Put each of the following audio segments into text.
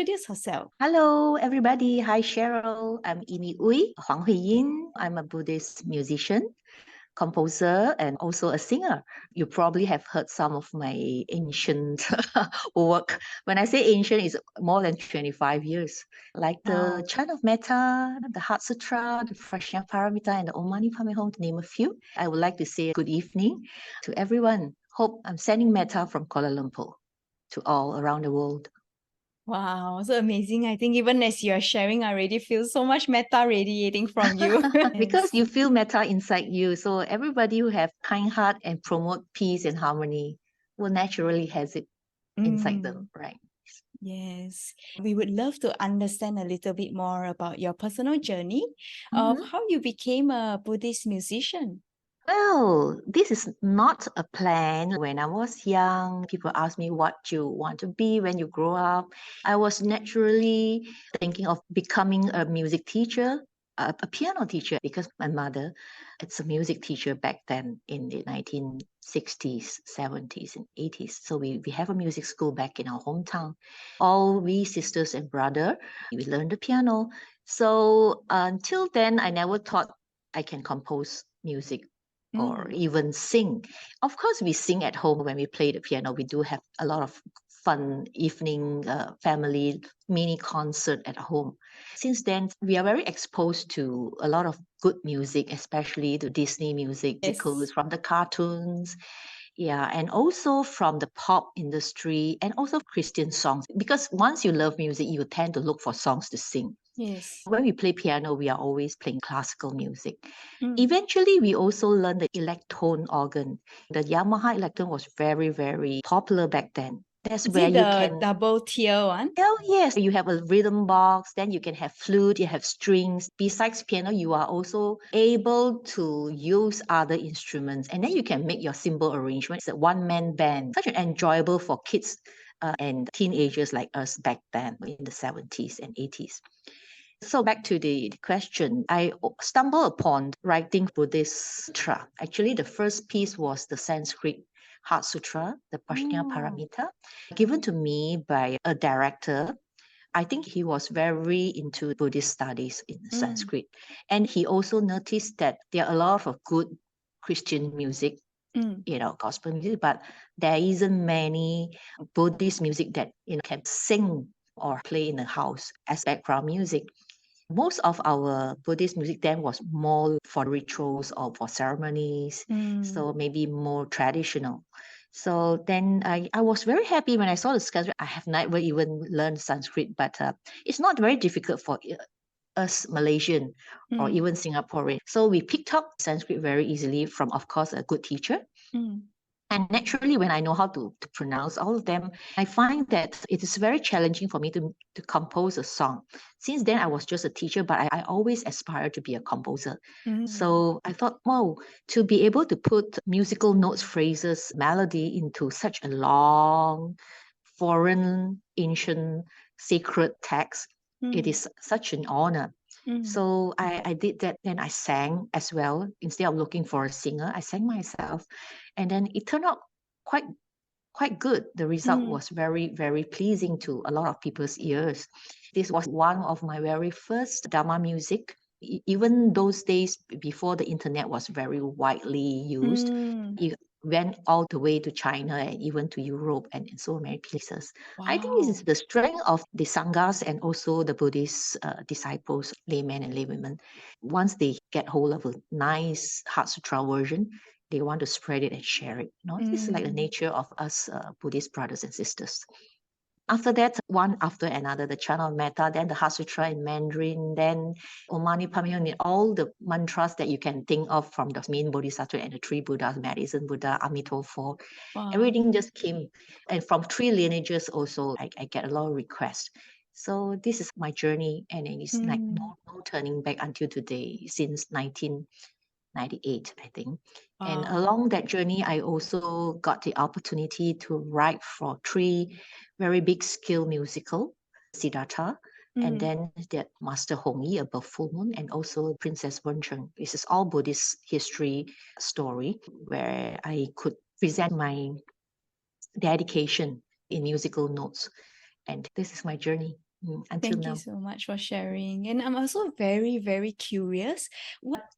Introduce herself. Hello, everybody. Hi, Cheryl. I'm Imee Ooi, Huang Hui Yin. I'm a Buddhist musician, composer, and also a singer. You probably have heard some of my ancient work. When I say ancient, it's more than 25 years. Like the Wow. Chant of Metta, the Heart Sutra, the Prajnaparamita, and the Om Mani Padme Hum, to name a few. I would like to say good evening to everyone. Hope I'm sending metta from Kuala Lumpur to all around the world. Wow, so amazing. I think even as you're sharing, I already feel so much metta radiating from you. Because Yes. you feel metta inside you. So everybody who have kind heart and promote peace and harmony will naturally has it inside them, right? Yes. We would love to understand a little bit more about your personal journey of how you became a Buddhist musician. Well, this is not a plan. When I was young, people asked me what you want to be when you grow up. I was naturally thinking of becoming a music teacher, a piano teacher, because my mother, it's a music teacher back then in the 1960s, 70s, and 80s. So we have a music school back in our hometown. All we sisters and brother, we learned the piano. So until then, I never thought I can compose music or even sing. Of course, we sing at home when we play the piano. We do have a lot of fun evening family mini concert at home. Since then, we are very exposed to a lot of good music, especially the Disney music, musicals from the cartoons. Yeah, and also from the pop industry and also Christian songs. Because once you love music, you tend to look for songs to sing. Yes. When we play piano, we are always playing classical music. Eventually, we also learned the electone organ. The Yamaha electone was very, very popular back then. That's Is where it you the can. double tier one? Oh, yes. You have a rhythm box, then you can have flute, you have strings. Besides piano, you are also able to use other instruments. And then you can make your cymbal arrangement. It's a one-man band. Such an enjoyable for kids and teenagers like us back then in the 70s and 80s. So back to the question, I stumbled upon writing Buddhist Sutra. Actually, the first piece was the Sanskrit Heart Sutra, the Prajnaparamita, given to me by a director. I think he was very into Buddhist studies in Sanskrit. And he also noticed that there are a lot of good Christian music, gospel music, but there isn't many Buddhist music that can sing or play in the house as background music. Most of our Buddhist music then was more for rituals or for ceremonies, so maybe more traditional. So then I was very happy when I saw the Sanskrit. I have never even learned Sanskrit, but it's not very difficult for us Malaysian or even Singaporean. So we picked up Sanskrit very easily from, of course, a good teacher. And naturally, when I know how to pronounce all of them, I find that it is very challenging for me to compose a song. Since then, I was just a teacher, but I always aspired to be a composer. So I thought, wow, to be able to put musical notes, phrases, melody into such a long, foreign, ancient, sacred text, it is such an honor. So I did that. Then I sang as well. Instead of looking for a singer, I sang myself. And then it turned out quite good. The result was very, very pleasing to a lot of people's ears. This was one of my very first Dhamma music. Even those days before the internet was very widely used, it went all the way to China and even to Europe and in so many places. I think this is the strength of the Sanghas and also the Buddhist disciples, laymen and laywomen. Once they get hold of a nice Heart Sutra version, they want to spread it and share it. This is like the nature of us Buddhist brothers and sisters. After that, one after another, the Chant of Metta, then the Heart Sutra in Mandarin, then Om Mani Padme Hum, all the mantras that you can think of from the main Bodhisattva and the three Buddhas, Medicine Buddha, Amitofo. Everything just came. And from three lineages also, I get a lot of requests. So this is my journey, and it's like no turning back until today, since 1998, I think. And along that journey, I also got the opportunity to write for three very big scale musical, Siddhartha, and then that Master Hong Yi, Above Full Moon, and also Princess Wencheng. This is all Buddhist history story where I could present my dedication in musical notes. And this is my journey. until Thank you now. so much for sharing. And I'm also very, very curious.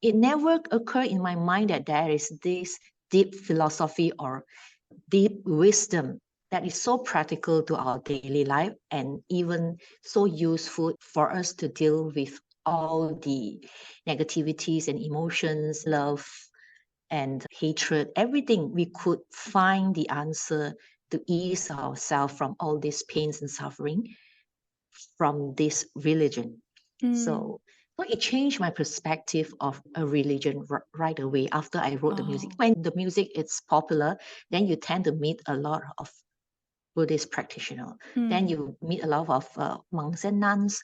It never occurred in my mind that there is this deep philosophy or deep wisdom that is so practical to our daily life and even so useful for us to deal with all the negativities and emotions, love and hatred, everything. We could find the answer to ease ourselves from all these pains and suffering from this religion. So it changed my perspective of a religion right away after I wrote the music. When the music is popular, then you tend to meet a lot of Buddhist practitioner. Then you meet a lot of monks and nuns.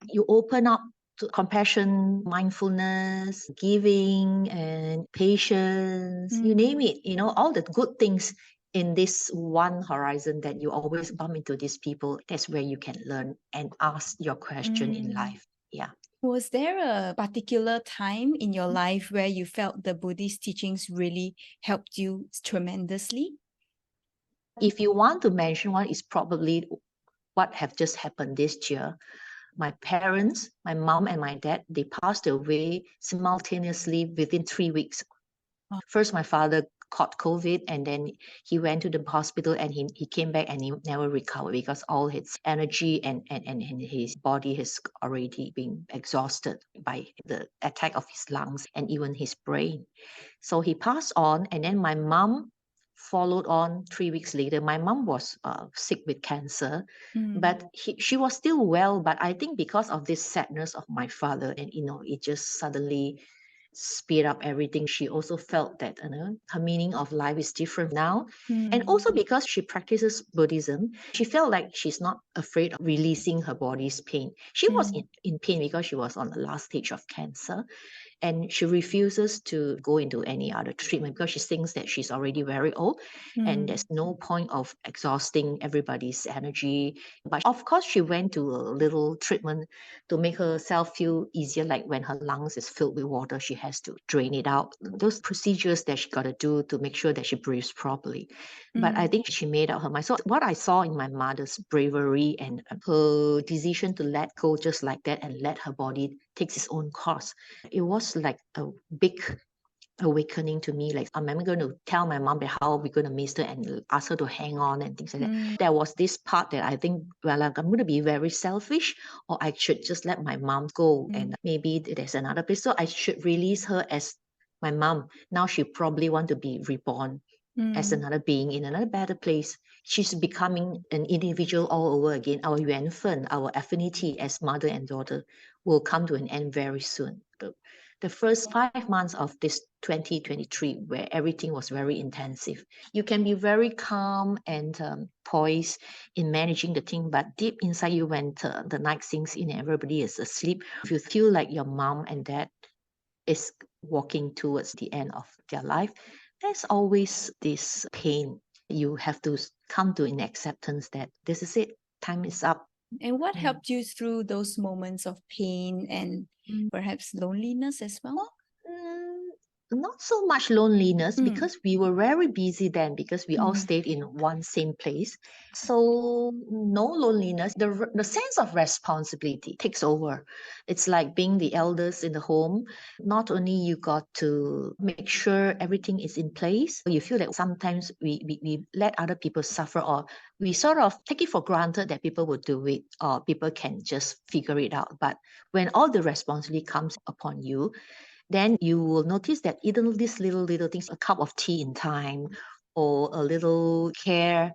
You open up to compassion, mindfulness, giving, and patience. You name it. All the good things in this one horizon that you always bump into these people. That's where you can learn and ask your question in life. Yeah. Was there a particular time in your life where you felt the Buddhist teachings really helped you tremendously? If you want to mention one, it's probably what have just happened this year. My parents, my mom and my dad, they passed away simultaneously within 3 weeks. First, my father caught COVID and then he went to the hospital and he came back and he never recovered because all his energy and his body has already been exhausted by the attack of his lungs and even his brain. So he passed on, and then my mom followed on 3 weeks later. My mom was sick with cancer, but she was still well. But I think because of this sadness of my father, and it just suddenly speed up everything. She also felt that her meaning of life is different now. And also because she practices Buddhism, she felt like she's not afraid of releasing her body's pain. She was in pain because she was on the last stage of cancer. And she refuses to go into any other treatment because she thinks that she's already very old and there's no point of exhausting everybody's energy. But of course, she went to a little treatment to make herself feel easier. Like when her lungs is filled with water, she has to drain it out. Those procedures that she got to do to make sure that she breathes properly. But I think she made up her mind. So what I saw in my mother's bravery and her decision to let go just like that and let her body take its own course, it was like a big awakening to me. Like, I'm going to tell my mom how we're going to miss her and ask her to hang on and things like that. There was this part that I think, well, I'm going to be very selfish, or I should just let my mom go and maybe there's another place. So I should release her as my mom. Now she probably want to be reborn as another being in another better place. She's becoming an individual all over again. Our yuan fen, our affinity as mother and daughter will come to an end very soon. The first 5 months of this 2023, where everything was very intensive, you can be very calm and poised in managing the thing, but deep inside you, when the night sinks in and everybody is asleep, if you feel like your mom and dad is walking towards the end of their life, there's always this pain. You have to come to an acceptance that this is it, time is up. And what helped you through those moments of pain and perhaps loneliness as well? Not so much loneliness because we were very busy then because we all stayed in one same place. So no loneliness. The sense of responsibility takes over. It's like being the elders in the home. Not only you got to make sure everything is in place, you feel that sometimes we let other people suffer, or we sort of take it for granted that people will do it or people can just figure it out. But when all the responsibility comes upon you, then you will notice that even these little things, a cup of tea in time or a little care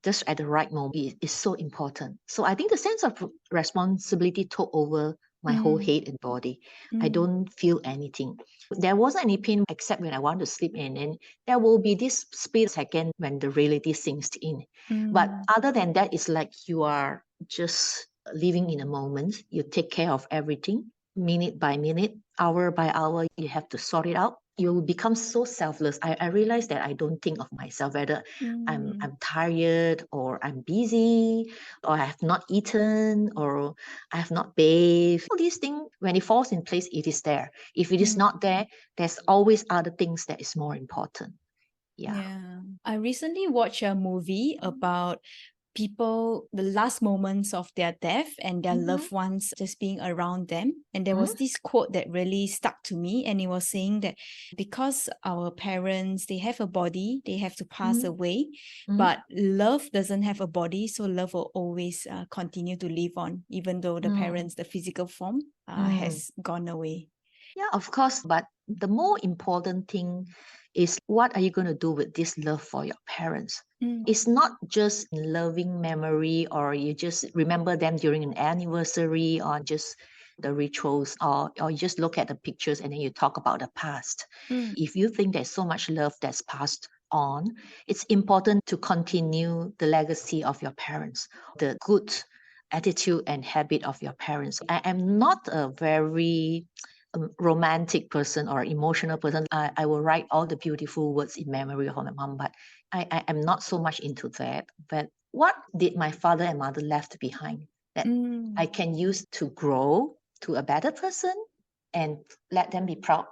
just at the right moment is so important. So I think the sense of responsibility took over my whole head and body. I don't feel anything. There wasn't any pain except when I want to sleep, and then there will be this split second when the reality sinks in. But other than that, it's like you are just living in a moment. You take care of everything minute by minute, hour by hour. You have to sort it out. You become so selfless. I realize that I don't think of myself, whether I'm tired or I'm busy or I have not eaten or I have not bathed. All these things, when it falls in place, it is there. If it is not there, there's always other things that is more important. Yeah. Yeah. I recently watched a movie about people, the last moments of their death and their loved ones just being around them. And there was this quote that really stuck to me. And it was saying that because our parents, they have a body, they have to pass away, but love doesn't have a body. So love will always continue to live on, even though the parents, the physical form has gone away. Yeah, of course. But the more important thing is, what are you going to do with this love for your parents? It's not just loving memory, or you just remember them during an anniversary, or just the rituals, or you just look at the pictures and then you talk about the past. If you think there's so much love that's passed on, it's important to continue the legacy of your parents, the good attitude and habit of your parents. I am not a very romantic person or emotional person. I will write all the beautiful words in memory of my mom, but I am not so much into that. But what did my father and mother left behind that I can use to grow to a better person and let them be proud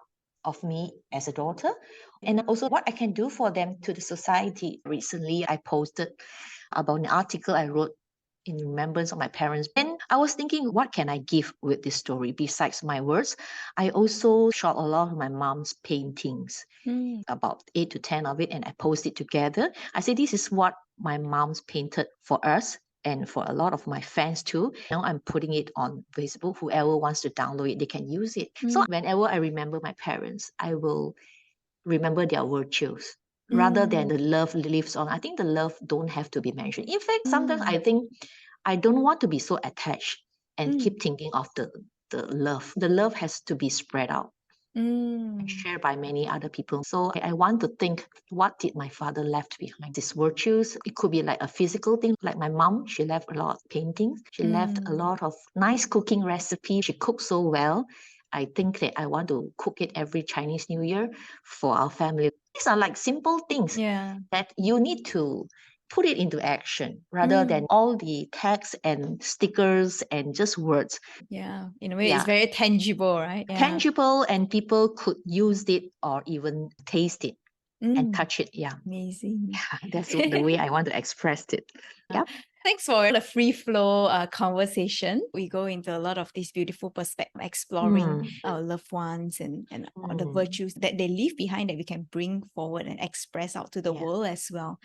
of me as a daughter? And also what I can do for them to the society. Recently, I posted about an article I wrote in remembrance of my parents. And I was thinking, what can I give with this story besides my words? I also shot a lot of my mom's paintings, about 8 to 10 of it, and I posted it together. I say, this is what my mom's painted for us and for a lot of my fans too. Now I'm putting it on Facebook. Whoever wants to download it, they can use it. So whenever I remember my parents, I will remember their virtues rather than the love lives on. I think the love don't have to be mentioned. In fact, sometimes I think I don't want to be so attached and keep thinking of the love. The love has to be spread out and shared by many other people. So I want to think, what did my father left behind? These virtues, it could be like a physical thing, like my mom, she left a lot of paintings. She left a lot of nice cooking recipes. She cooked so well. I think that I want to cook it every Chinese New Year for our family. These are like simple things that you need to put it into action rather than all the text and stickers and just words. Yeah, in a way, it's very tangible, right? Tangible, and people could use it or even taste it and touch it. Yeah. Amazing. Yeah, that's the way I want to express it. Yeah. Thanks for the free flow conversation. We go into a lot of these beautiful perspectives, exploring our loved ones and all the virtues that they leave behind that we can bring forward and express out to the world as well.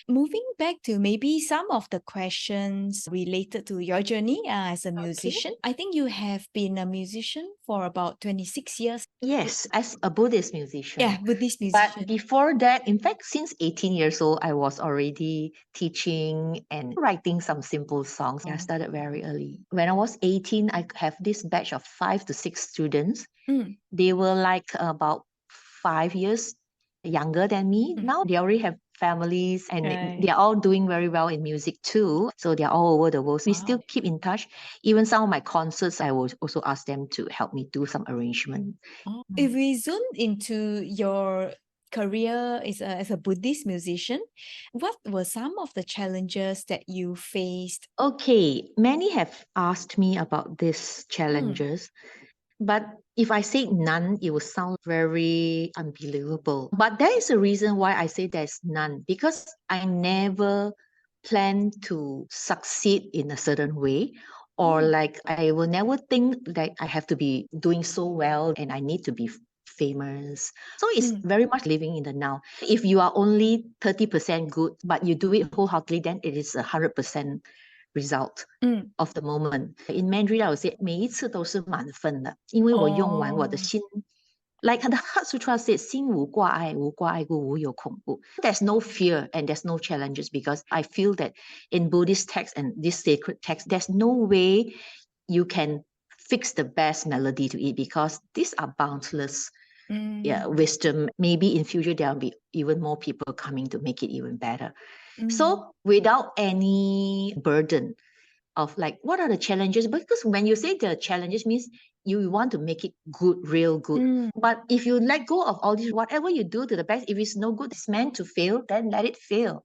Moving back to maybe some of the questions related to your journey as a musician. I think you have been a musician for about 26 years. Yes, as a Buddhist musician. Yeah, Buddhist musician. But before that, in fact, since 18 years old, I was already teaching and writing some simple songs. I started very early. When I was 18, I have this batch of 5 to 6 students. They were like about 5 years younger than me. Now they already have families and they're all doing very well in music too. So they're all over the world. We still keep in touch. Even some of my concerts, I will also ask them to help me do some arrangement. If we zoom into your career as a Buddhist musician, what were some of the challenges that you faced? Okay, many have asked me about these challenges. But if I say none, it will sound very unbelievable. But there is a reason why I say there's none, because I never plan to succeed in a certain way, or like I will never think that I have to be doing so well and I need to be famous. So it's very much living in the now. If you are only 30% good, but you do it wholeheartedly, then it is 100% result of the moment. In Mandarin, I would say 每一次都是满分的，因为我用完我的心。Like the Heart Sutra says, 心无挂碍，无挂碍故无有恐怖. There's no fear and there's no challenges, because I feel that in Buddhist text and this sacred text, there's no way you can fix the best melody to it, because these are boundless wisdom. Maybe in future there will be even more people coming to make it even better. So without any burden of like, what are the challenges? Because when you say the challenges means you want to make it good, real good. But if you let go of all this, whatever you do to the best, if it's no good, it's meant to fail, then let it fail.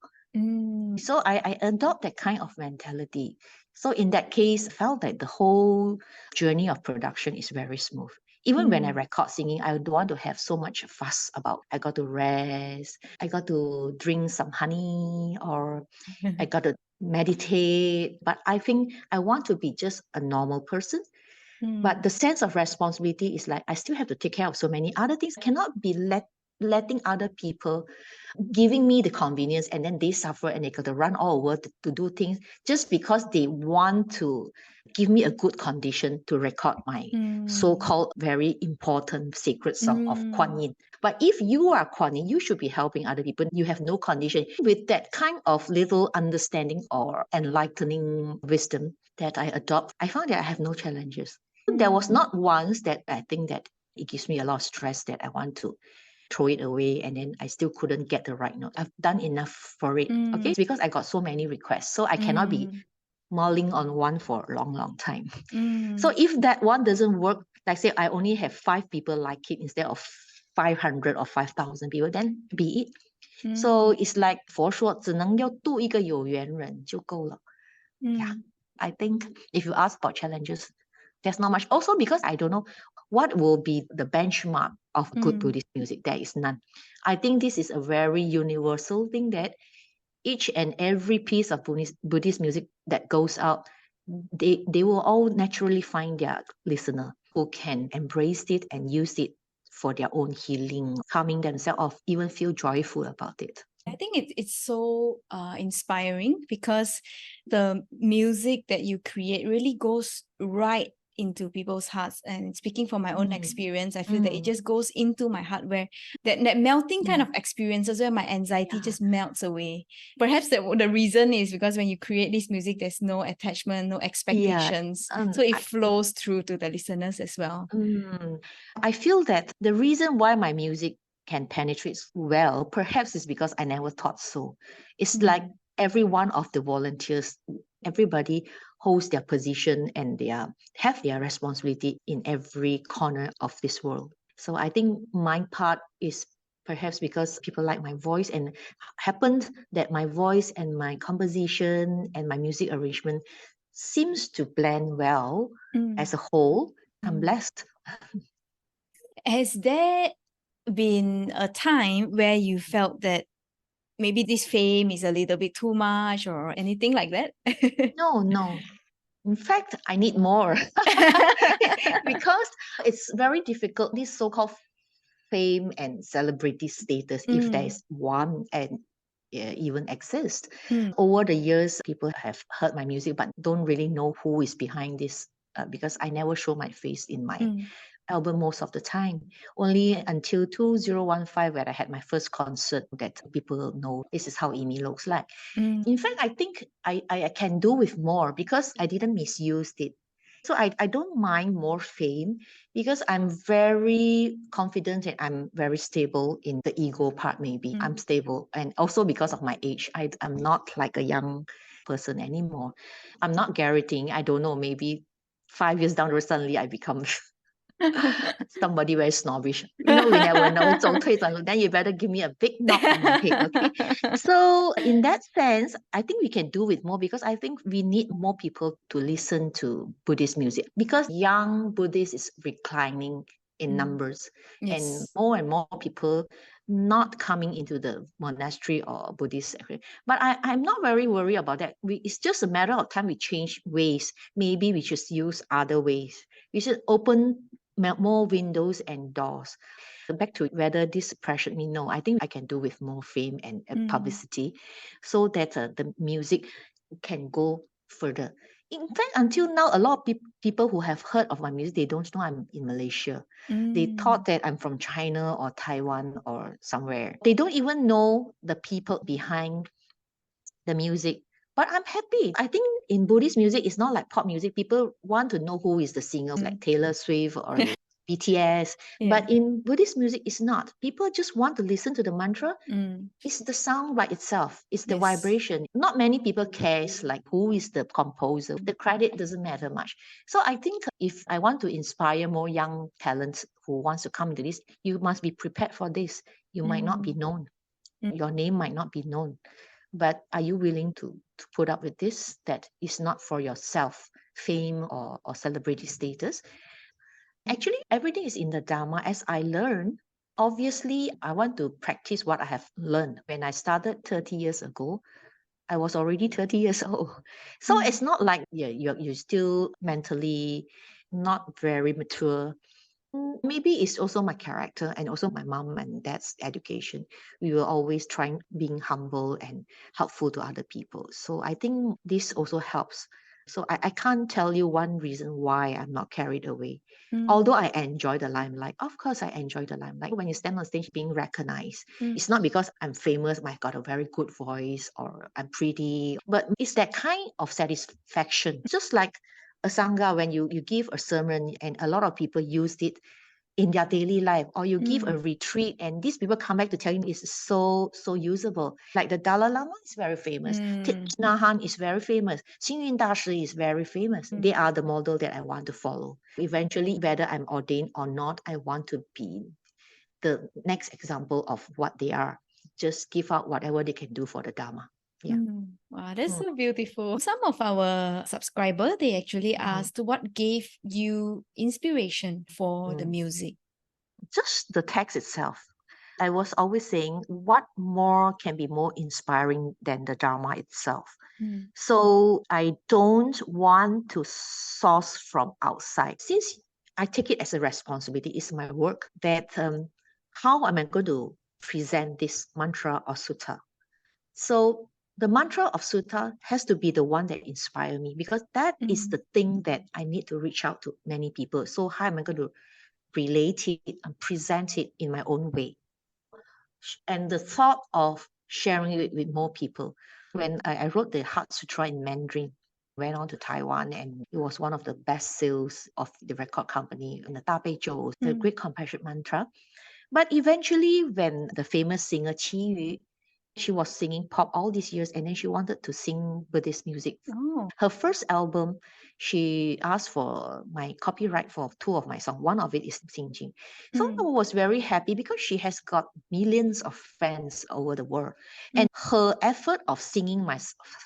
So I adopt that kind of mentality. So in that case, I felt that the whole journey of production is very smooth. Even when I record singing, I don't want to have so much fuss about, I got to rest, I got to drink some honey, or I got to meditate. But I think I want to be just a normal person. But the sense of responsibility is like I still have to take care of so many other things. I cannot be letting other people giving me the convenience and then they suffer and they got to run all over to do things just because they want to give me a good condition to record my so-called very important sacred song of Kuan Yin. But if you are Kuan Yin, you should be helping other people. You have no condition. With that kind of little understanding or enlightening wisdom that I adopt, I found that I have no challenges. There was not once that I think that it gives me a lot of stress that I want to throw it away and then I still couldn't get the right note. I've done enough for it. Okay. It's because I got so many requests. So I cannot be mulling on one for a long, long time. So if that one doesn't work, like say I only have 5 people like it instead of 500 or 5,000 people, then be it. So it's like 佛说只能要度一个有缘人就够了. Yeah. I think if you ask about challenges, there's not much. Also because I don't know what will be the benchmark of good Buddhist music. There is none. I think this is a very universal thing that each and every piece of Buddhist music that goes out, they will all naturally find their listener who can embrace it and use it for their own healing, calming themselves or even feel joyful about it. I think it's so inspiring because the music that you create really goes right into people's hearts. And speaking from my own experience, I feel that it just goes into my heart where that melting kind of experiences where my anxiety just melts away. Perhaps the reason is because when you create this music, there's no attachment, no expectations. So it flows through to the listeners as well. I feel that the reason why my music can penetrate well, perhaps is because I never thought so. It's like every one of the volunteers, everybody holds their position and they have their responsibility in every corner of this world. So I think my part is perhaps because people like my voice and happened that my voice and my composition and my music arrangement seems to blend well as a whole. I'm blessed. Has there been a time where you felt that maybe this fame is a little bit too much or anything like that? No. In fact, I need more because it's very difficult, this so-called fame and celebrity status, if there is one and even exist. Over the years, people have heard my music but don't really know who is behind this because I never show my face in my album most of the time. Only until 2015 where I had my first concert that people know this is how Imee looks like. In fact, I think I can do with more because I didn't misuse it. So I don't mind more fame because I'm very confident and I'm very stable in the ego part maybe. I'm stable. And also because of my age, I'm not like a young person anymore. I'm not garroting. I don't know, maybe 5 years down the road, suddenly I become somebody very snobbish. We never know. Then you better give me a big knock on my head, okay? So in that sense, I think we can do with more because I think we need more people to listen to Buddhist music because young Buddhists is reclining in numbers and more people not coming into the monastery or Buddhist. But I'm not very worried about that. It's just a matter of time we change ways. Maybe we should use other ways. We should open more windows and doors. Back to whether this pressured me, no, I think I can do with more fame and publicity so that the music can go further. In fact, until now, a lot of people who have heard of my music, they don't know I'm in Malaysia. They thought that I'm from China or Taiwan or somewhere. They don't even know the people behind the music. But I'm happy. I think in Buddhist music, it's not like pop music. People want to know who is the singer, like Taylor Swift or BTS. But in Buddhist music, it's not. People just want to listen to the mantra. It's the sound by itself. It's the vibration. Not many people cares like who is the composer. The credit doesn't matter much. So I think if I want to inspire more young talents who wants to come into this, you must be prepared for this. You might not be known. Your name might not be known. But are you willing to put up with this that is not for yourself, fame or celebrity status? Actually, everything is in the Dhamma. As I learn, obviously, I want to practice what I have learned. When I started 30 years ago, I was already 30 years old. So it's not like you're still mentally not very mature. Maybe it's also my character and also my mom and dad's education. We were always trying being humble and helpful to other people. So I think this also helps. So I can't tell you one reason why I'm not carried away. Although I enjoy the limelight, of course I enjoy the limelight. When you stand on stage being recognized, it's not because I'm famous, I got a very good voice or I'm pretty, but it's that kind of satisfaction. Just like a sangha, when you give a sermon and a lot of people used it in their daily life, or you give a retreat and these people come back to tell you it's so usable. Like the Dalai Lama is very famous, Thich Nhat Hanh is very famous, Xing Yun Dashi is very famous. They are the model that I want to follow. Eventually, whether I'm ordained or not, I want to be the next example of what they are. Just give out whatever they can do for the Dhamma. Yeah. Wow, that's so beautiful. Some of our subscribers, they actually asked what gave you inspiration for the music? Just the text itself. I was always saying, what more can be more inspiring than the Dharma itself? So I don't want to source from outside. Since I take it as a responsibility, it's my work, that how am I going to present this mantra or sutta? So the mantra of sutta has to be the one that inspires me, because that is the thing that I need to reach out to many people. So how am I going to relate it and present it in my own way? And the thought of sharing it with more people. When I wrote the Heart Sutra in Mandarin, went on to Taiwan, and it was one of the best sales of the record company in the Da Bei Zhou, the Great Compassion Mantra. But eventually, when the famous singer Qi Yu, she was singing pop all these years, and then she wanted to sing Buddhist music. Her first album, she asked for my copyright for 2 of my songs. One of it is Xingjing. So I was very happy because she has got millions of fans over the world. And her effort of singing my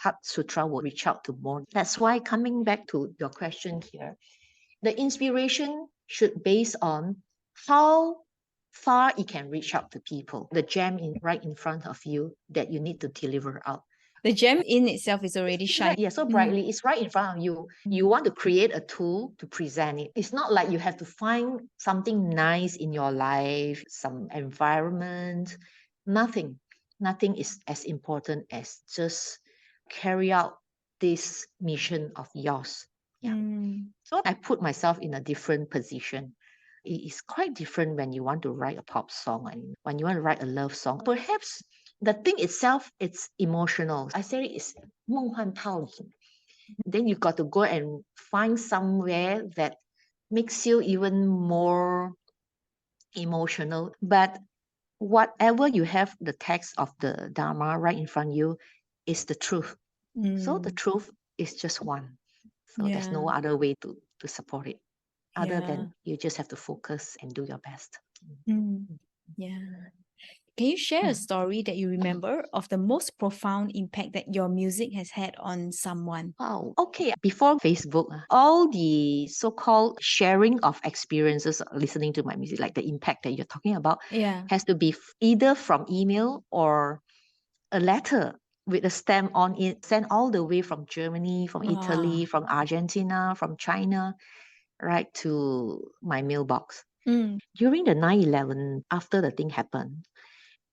Heart Sutra will reach out to more. That's why, coming back to your question here, the inspiration should base on how far it can reach out to people. The gem right in front of you that you need to deliver out. The gem in itself is already shining. Yeah, so brightly. It's right in front of you. You want to create a tool to present it. It's not like you have to find something nice in your life, some environment. Nothing is as important as just carry out this mission of yours. Yeah. So I put myself in a different position. It is quite different when you want to write a pop song and when you want to write a love song. Perhaps the thing itself, it's emotional. I say it's 梦幻泡影. Then you got to go and find somewhere that makes you even more emotional. But whatever you have, the text of the Dharma right in front of you is the truth. So the truth is just one. So there's no other way to support it other than you just have to focus and do your best. Yeah. Can you share a story that you remember of the most profound impact that your music has had on someone? Wow. Okay. Before Facebook, all the so-called sharing of experiences listening to my music, like the impact that you're talking about, has to be either from email or a letter with a stamp on it, sent all the way from Germany, from Italy, from Argentina, from China, right to my mailbox. During the 9/11, after the thing happened,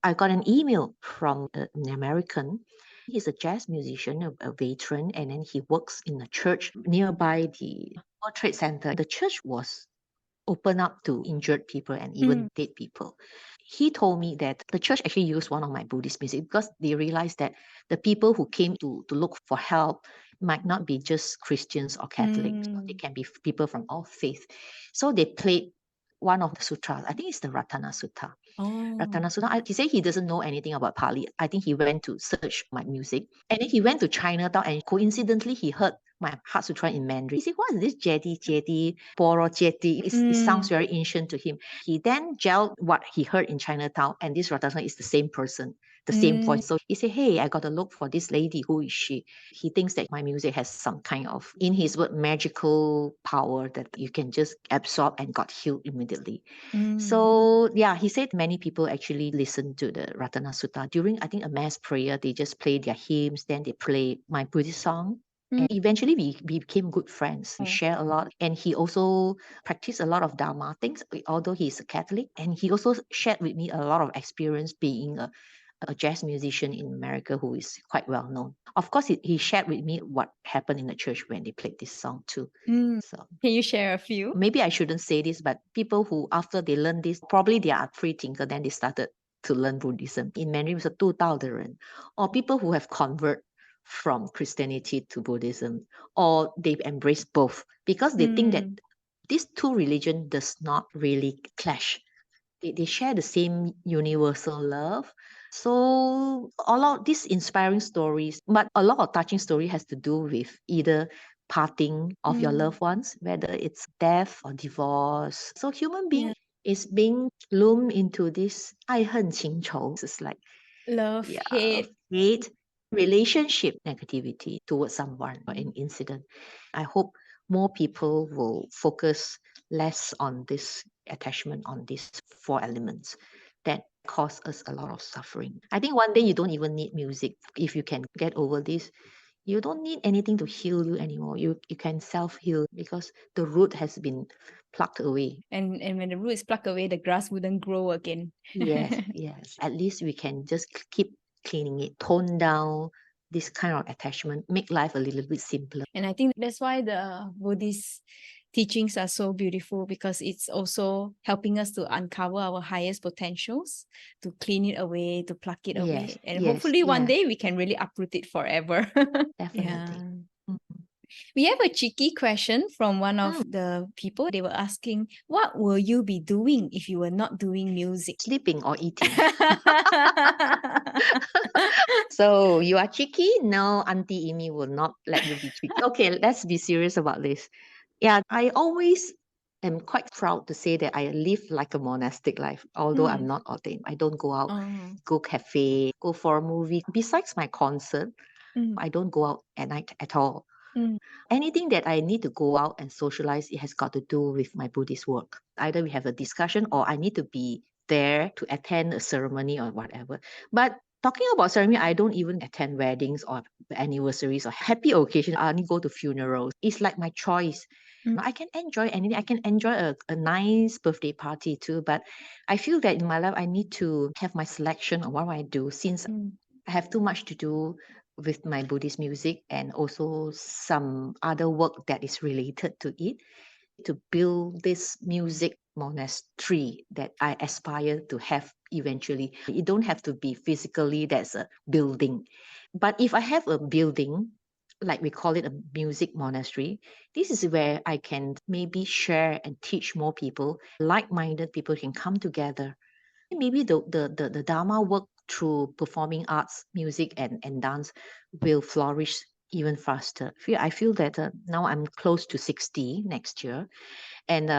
I got an email from an American. He's a jazz musician, a veteran, and then he works in a church nearby the World Trade Center. The church was open up to injured people and even dead people. He told me that the church actually used one of my Buddhist music because they realized that the people who came to look for help might not be just Christians or Catholics. They can be people from all faiths. So they played one of the sutras. I think it's the Ratana Sutta. Ratana Sutta. He said he doesn't know anything about Pali. I think he went to search my music. And then he went to Chinatown and coincidentally he heard my Heart Sutra in Mandarin. He said, what is this jeti, poro jeti? It sounds very ancient to him. He then gelled what he heard in Chinatown, and this Ratana is the same person, the same voice. So he said, hey, I got to look for this lady. Who is she? He thinks that my music has some kind of, in his word, magical power that you can just absorb and got healed immediately. So yeah, he said many people actually listen to the Ratana Sutta during, I think, a mass prayer. They just play their hymns, then they play my Buddhist song. And eventually we became good friends. We share a lot. And he also practiced a lot of Dhamma things, although he's a Catholic. And he also shared with me a lot of experience being a jazz musician in America who is quite well known. Of course, he shared with me what happened in the church when they played this song too. So can you share a few? Maybe I shouldn't say this, but people who, after they learn this, probably they are free thinker, then they started to learn Buddhism. In Mandarin, it's 渡道的人, or people who have convert from Christianity to Buddhism, or they've embraced both because they think that these two religions does not really clash. They share the same universal love. So a lot of these inspiring stories, but a lot of touching story has to do with either parting of your loved ones, whether it's death or divorce. So human being is being loomed into this 爱恨情仇. It's like love, hate, relationship negativity towards someone or an incident. I hope more people will focus less on this attachment on these four elements that cause us a lot of suffering. I think one day you don't even need music. If you can get over this, you don't need anything to heal you anymore. You can self-heal because the root has been plucked away. And when the root is plucked away, the grass wouldn't grow again. Yes. At least we can just keep cleaning it, tone down this kind of attachment, make life a little bit simpler. And I think that's why the Buddhist teachings are so beautiful, because it's also helping us to uncover our highest potentials, to clean it away, to pluck it away. And hopefully one day we can really uproot it forever. Definitely. We have a cheeky question from one of the people. They were asking, what will you be doing if you were not doing music? Sleeping or eating. So you are cheeky? No, Auntie Imee will not let you be cheeky. Okay, let's be serious about this. Yeah, I always am quite proud to say that I live like a monastic life, although I'm not ordained. I don't go out, go cafe, go for a movie. Besides my concert, I don't go out at night at all. Anything that I need to go out and socialize, it has got to do with my Buddhist work. Either we have a discussion or I need to be there to attend a ceremony or whatever. But talking about ceremony, I don't even attend weddings or anniversaries or happy occasions. I only go to funerals. It's like my choice. I can enjoy anything. I can enjoy a nice birthday party too. But I feel that in my life, I need to have my selection of what I do, since I have too much to do with my Buddhist music and also some other work that is related to it, to build this music monastery that I aspire to have eventually. It don't have to be physically, that's a building. But if I have a building, like we call it a music monastery, this is where I can maybe share and teach more people. Like-minded people can come together. Maybe the Dharma work through performing arts, music, and dance will flourish even faster. I feel that now I'm close to 60 next year, and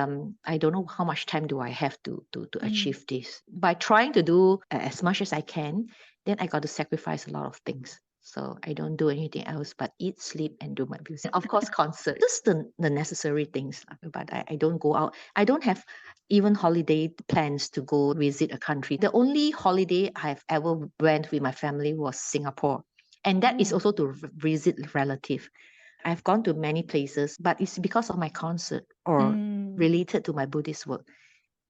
I don't know how much time do I have to achieve this. By trying to do as much as I can, then I got to sacrifice a lot of things. So I don't do anything else but eat, sleep, and do my music. Of course, concert. Just the necessary things, but I don't go out. I don't have even holiday plans to go visit a country. The only holiday I've ever went with my family was Singapore. And that is also to visit relative. I've gone to many places, but it's because of my concert or related to my Buddhist work.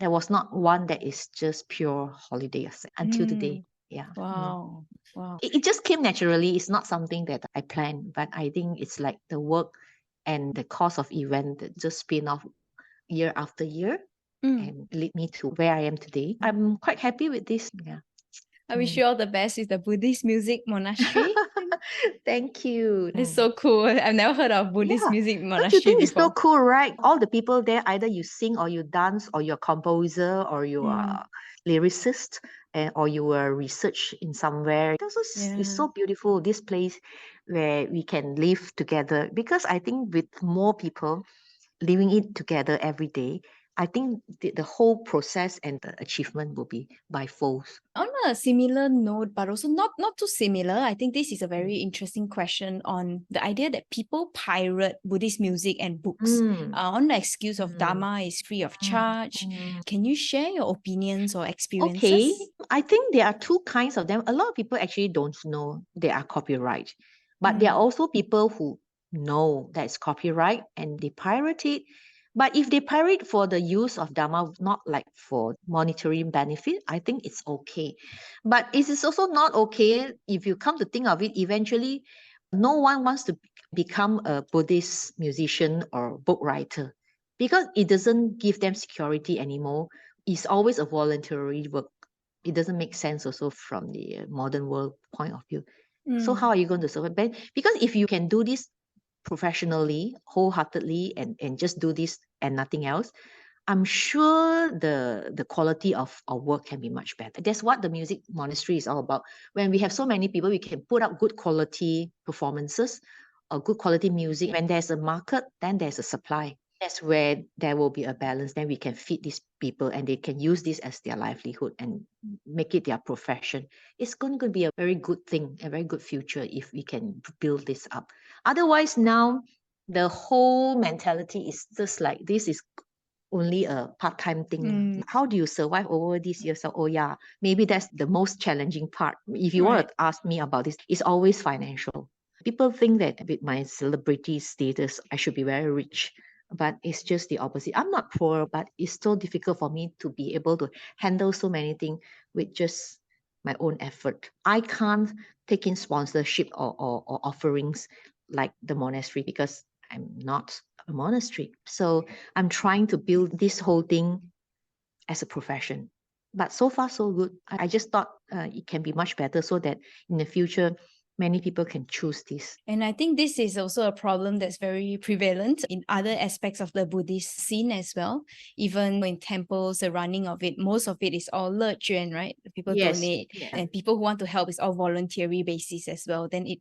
There was not one that is just pure holiday until today. Yeah. Wow. It just came naturally. It's not something that I planned, but I think it's like the work and the course of event that just spin off year after year and lead me to where I am today. I'm quite happy with this. Yeah. I wish you all the best with the Buddhist music monastery. Thank you. It's so cool. I've never heard of Buddhist music Don't you monastery think it's so before. cool, right? All the people there, either you sing or you dance or you're a composer or you are lyricist, or you were research in somewhere. It's so beautiful, this place where we can live together. Because I think with more people living it together every day, I think the whole process and the achievement will be by folds. On a similar note, but also not too similar, I think this is a very interesting question on the idea that people pirate Buddhist music and books on the excuse of Dhamma is free of charge. Can you share your opinions or experiences? Okay, I think there are two kinds of them. A lot of people actually don't know they are copyright, but there are also people who know that it's copyright and they pirate it. But if they pirate for the use of Dhamma, not like for monetary benefit, I think it's okay. But it is also not okay if you come to think of it, eventually no one wants to become a Buddhist musician or book writer because it doesn't give them security anymore. It's always a voluntary work. It doesn't make sense also from the modern world point of view. So how are you going to survive? Because if you can do this professionally, wholeheartedly, and just do this and nothing else, I'm sure the quality of our work can be much better. That's what the music monastery is all about. When we have so many people, we can put up good quality performances or good quality music. When there's a market, then there's a supply. That's where there will be a balance. Then we can feed these people and they can use this as their livelihood and make it their profession. It's going to be a very good thing, a very good future if we can build this up. Otherwise, now the whole mentality is just like this is only a part-time thing. How do you survive over these years? So, yeah, maybe that's the most challenging part. If you want to ask me about this, it's always financial. People think that with my celebrity status, I should be very rich, but it's just the opposite. I'm not poor, but it's so difficult for me to be able to handle so many things with just my own effort. I can't take in sponsorship or offerings like the monastery because I'm not a monastery. So I'm trying to build this whole thing as a profession. But so far, so good. I just thought it can be much better so that in the future, many people can choose this. And I think this is also a problem that's very prevalent in other aspects of the Buddhist scene as well. Even in temples, the running of it, most of it is all lejuan, right? People donate, and people who want to help is all voluntary basis as well. Then it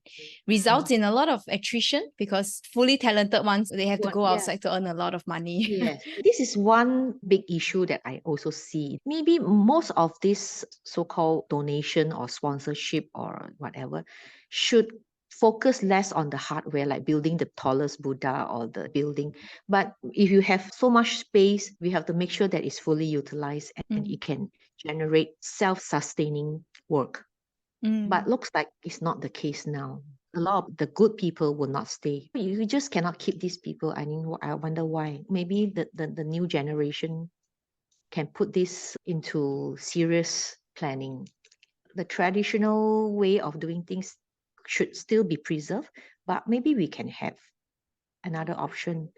results in a lot of attrition because fully talented ones, they have to go outside to earn a lot of money. Yes, this is one big issue that I also see. Maybe most of this so-called donation or sponsorship or whatever should focus less on the hardware, like building the tallest Buddha or the building. But if you have so much space, we have to make sure that it's fully utilized and it can generate self-sustaining work. But looks like it's not the case now. A lot of the good people will not stay. You just cannot keep these people. I mean, I wonder why. Maybe the new generation can put this into serious planning. The traditional way of doing things should still be preserved, but maybe we can have another option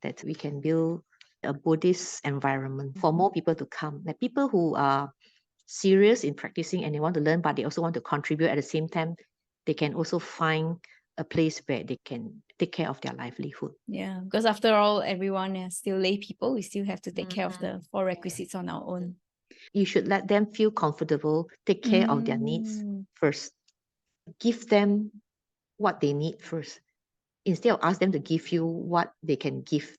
that we can build a Buddhist environment for more people to come. Like people who are serious in practicing and they want to learn, but they also want to contribute at the same time, they can also find a place where they can take care of their livelihood. Yeah, because after all, everyone is still lay people. We still have to take care of the four requisites on our own. You should let them feel comfortable, take care of their needs first. Give them what they need first, instead of ask them to give you what they can give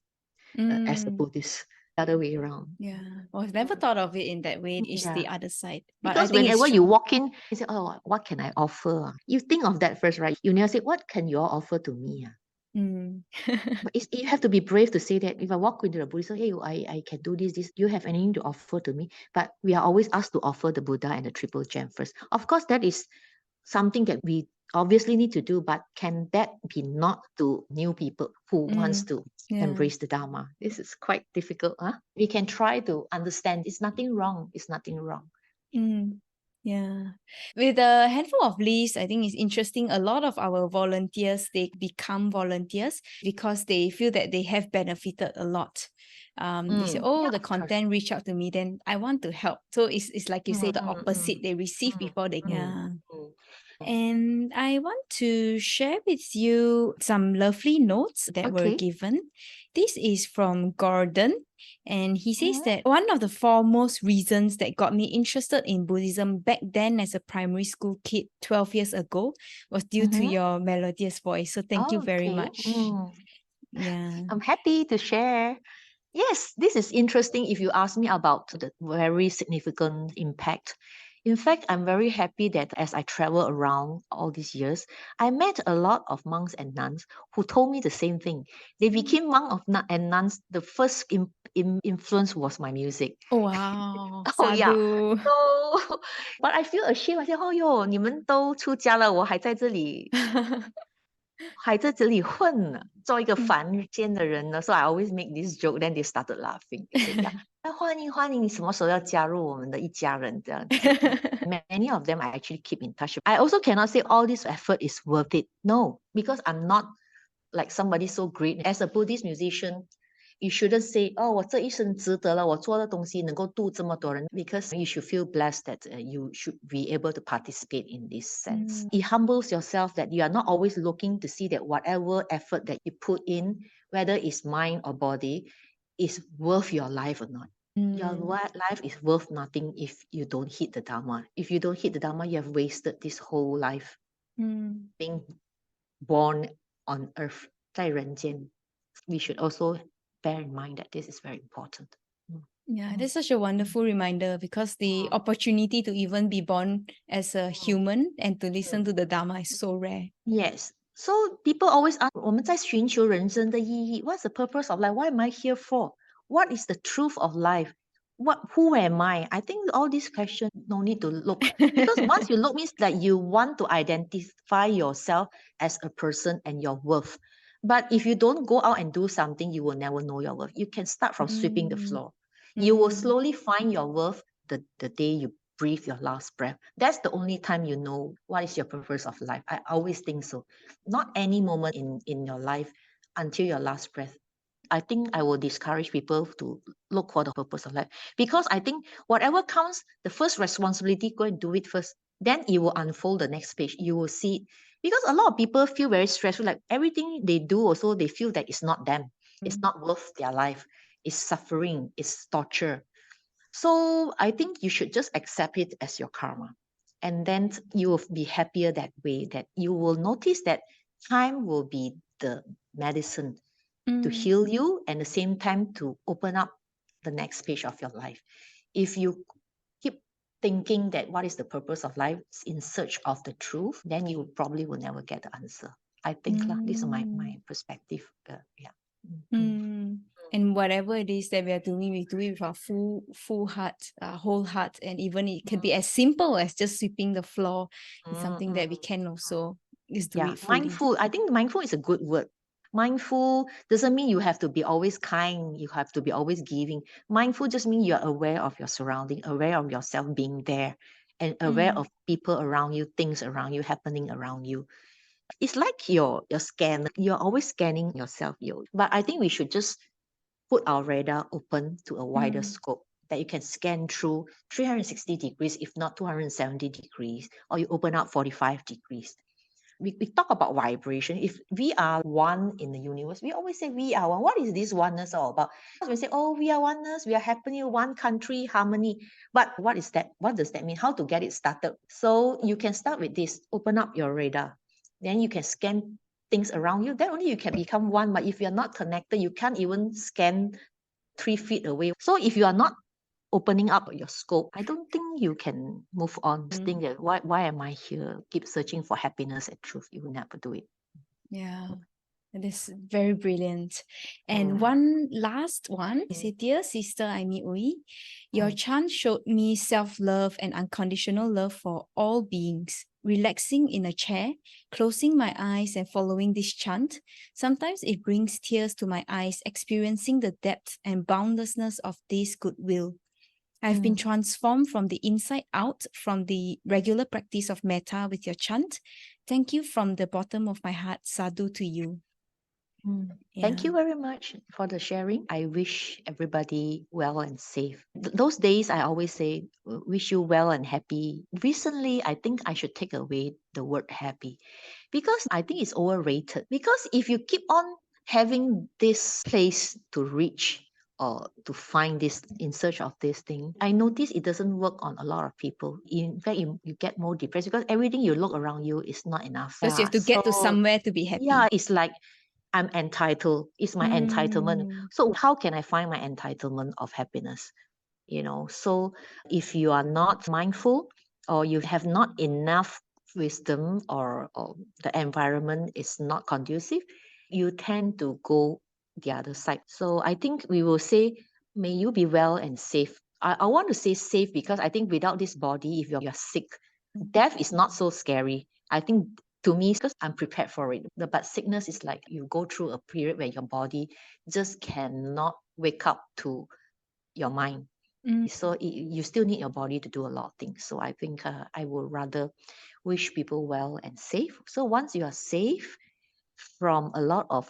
as a Buddhist. Other way around. Yeah, well, I've never thought of it in that way. It's the other side. But because whenever you walk in, you say, "Oh, what can I offer?" You think of that first, right? You never say, "What can you all offer to me?" But you have to be brave to say that. If I walk into the Buddhist, hey, I can do this. Do you have anything to offer to me? But we are always asked to offer the Buddha and the triple gem first. Of course, that is something that we obviously need to do, but can that be not to new people who wants to embrace the Dharma? This is quite difficult. We can try to understand. It's nothing wrong. It's nothing wrong. Yeah. With a handful of leaves, I think it's interesting. A lot of our volunteers, they become volunteers because they feel that they have benefited a lot. They say, oh, the content reached out to me, then I want to help. So it's like you say, the opposite. They receive before they And I want to share with you some lovely notes that were Okay. given. This is from Gordon, and he says Mhm. that one of the foremost reasons that got me interested in Buddhism back then as a primary school kid 12 years ago was due to Mhm. your melodious voice. So thank you very Okay. much. Yeah. I'm happy to share. Yes, this is interesting if you ask me about the very significant impact. In fact, I'm very happy that as I travel around all these years, I met a lot of monks and nuns who told me the same thing. They became and nuns. The first influence was my music. Oh, wow. Oh yeah. Sadhu. So, but I feel ashamed. I say, oh yo, 你们都出家了，我还在这里还在这里混呢，做一个凡间的人呢。So I always make this joke, then they started laughing. They say, "Yeah, 欢迎欢迎，你什么时候要加入我们的一家人？这样子。Many of them I actually keep in touch. I also cannot say all this effort is worth it. No, because I'm not like somebody so great. As a Buddhist musician, you shouldn't say, "Oh, 我这一生值得了，我做的东西能够度这么多人." Because you should feel blessed that you should be able to participate in this sense. It humbles yourself that you are not always looking to see that whatever effort that you put in, whether it's mind or body, is worth your life or not. Your life is worth nothing if you don't hit the Dhamma. If you don't hit the Dhamma, you have wasted this whole life being born on earth, 在人间. We should also bear in mind that this is very important. Yeah, that's such a wonderful reminder because the opportunity to even be born as a human and to listen to the Dhamma is so rare. Yes. So people always ask, 我们在寻求人生的意义. What's the purpose of life? What am I here for? What is the truth of life? Who am I? I think all these questions no need to look. Because once you look means that you want to identify yourself as a person and your worth. But if you don't go out and do something, you will never know your worth. You can start from sweeping the floor. You will slowly find your worth the day you breathe your last breath. That's the only time you know what is your purpose of life. I always think so. Not any moment in your life until your last breath. I think I will discourage people to look for the purpose of life because I think whatever comes, the first responsibility, go and do it first. Then it will unfold the next page. You will see it. Because a lot of people feel very stressful, like everything they do also, they feel that it's not them. It's not worth their life. It's suffering. It's torture. So I think you should just accept it as your karma. And then you will be happier that way, that you will notice that time will be the medicine to heal you and at the same time to open up the next page of your life. If you keep thinking that what is the purpose of life in search of the truth, then you probably will never get the answer. I think this is my perspective. And whatever it is that we are doing, we do it with our full heart, whole heart, and even it could be as simple as just sweeping the floor. It's something that we can also just do it fully. Mindful. I think mindful is a good word. Mindful doesn't mean you have to be always kind, you have to be always giving. Mindful just means you're aware of your surrounding, aware of yourself being there, and aware of people around you, things around you, happening around you. It's like your scanner. You're always scanning yourself. But I think we should just put our radar open to a wider scope that you can scan through 360 degrees, if not 270 degrees, or you open up 45 degrees. We talk about vibration. If we are one in the universe, we always say we are one. What is this oneness all about? We say, oh, we are oneness, we are happening, one country, harmony. But what is that? What does that mean? How to get it started? So you can start with this. Open up your radar. Then you can scan things around you. Then only you can become one. But if you're not connected, you can't even scan 3 feet away. So if you are not opening up your scope, I don't think you can move on. Think that why am I here? Keep searching for happiness and truth. You will never do it. Yeah, it is very brilliant. And one last one, I say, dear sister Imee Ooi, your chant showed me self-love and unconditional love for all beings. Relaxing in a chair, closing my eyes and following this chant, sometimes it brings tears to my eyes, experiencing the depth and boundlessness of this goodwill. I've been transformed from the inside out from the regular practice of metta with your chant. Thank you from the bottom of my heart. Sadhu to you. Thank Yeah. you very much for the sharing. I wish everybody well and safe. Those days, I always say, wish you well and happy. Recently, I think I should take away the word happy because I think it's overrated. Because if you keep on having this place to reach or to find this in search of this thing, I notice it doesn't work on a lot of people. In fact, you get more depressed because everything you look around you is not enough. Because you have to get to somewhere to be happy. Yeah, it's like I'm entitled. It's my entitlement. So how can I find my entitlement of happiness? So if you are not mindful or you have not enough wisdom or the environment is not conducive, you tend to go the other side. So I think we will say, may you be well and safe. I want to say safe because I think without this body, if you're sick, death is not so scary. I think to me, because I'm prepared for it. But sickness is like you go through a period where your body just cannot wake up to your mind. So you still need your body to do a lot of things. So I think I would rather wish people well and safe. So once you are safe from a lot of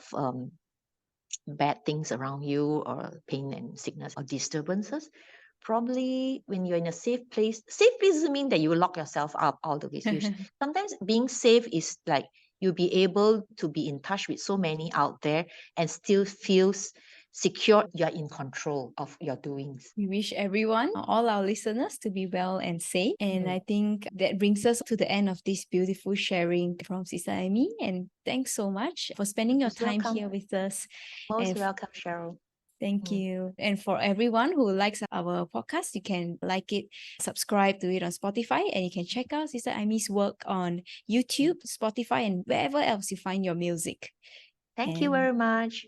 bad things around you or pain and sickness or disturbances, probably when you're in a safe place doesn't mean that you lock yourself up all the way. Sometimes being safe is like you'll be able to be in touch with so many out there and still feels secure. You're in control of your doings. We wish everyone, all our listeners, to be well and safe. And I think that brings us to the end of this beautiful sharing from Sister Imee. And thanks so much for spending your time here with us. Most welcome, Cheryl. Thank you. And for everyone who likes our podcast, you can like it, subscribe to it on Spotify, and you can check out Sister Imee's work on YouTube, Spotify, and wherever else you find your music. Thank you very much.